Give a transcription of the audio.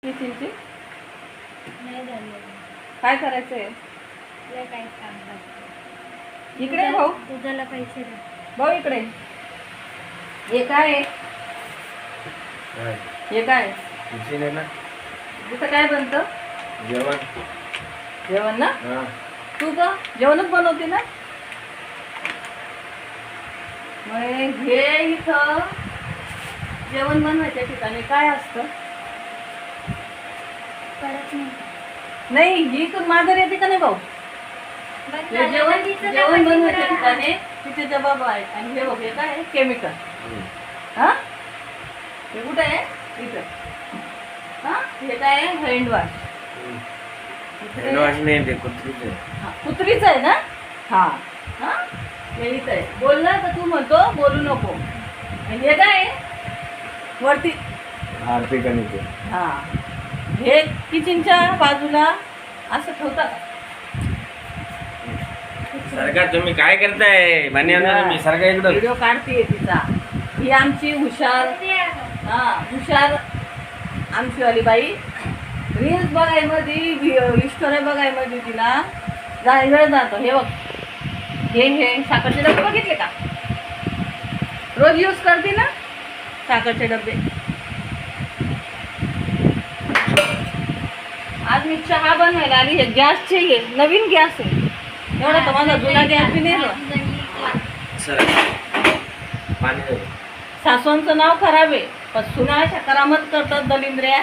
किचनची नाही झालं. काय करायचंय? लय काही काम करते. इकडे ये भाऊ. दुधाला पैसे दे. भाऊ इकडे. हे काय आहे? काय हे काय? किचन आहे ना, इथं काय बनतं? जेवण. जेवण ना? हा, तू का जेवणच बनवते ना? मग हे इथं जेवण बनवायच्या ठिकाणी काय असतं? कळत नाही. नाही, ही तू माघार येते का नाही भाऊ? बंद हे झालं जेवण ना तिचं जेवण तर बनवायच्या पैसे ठिकाणी तिथे जबाब आहे. आणि हे बघ, हे काय आहे? केमिकल. हम्म. हा, हे कुठे आहे? इथं. हा, हे काय आहे? Hand wash. हँडवॉश नाही, ते कुत्रीच आहे. कुत्रीच आहे ना? हा हा, हे इथं आहे. बोल ना, तर तू म्हणतो बोलू नको. आणि हे काय आहे? वरती. हार्पिक आणि ते हा, हे किचनच्या बाजूला असं ठेवतात. सरकार तुम्ही काय करताय? भांड्यानं तुम्ही सरकार इकडं. व्हिडिओ काढते तिचा. ही आमची हुशार, हा हुशार आमची वाली बाई. रील्स बघायमध्ये, स्टोरी बघायमध्ये तिला वेळ जातो. हे बघ, हे साखरचे डबे बघितले का? रोज यूज करते ना साखरचे डबे. आज मी चहा बनवायला आली. हे गॅसचे, हे नवीन गॅस आहे. एवढा तर माझा जुना गॅस बी नाही. सर पाणी दे. सासवांचं नाव खराब आहे, पण सुना अशा करामत करतात दलिंद्र्या.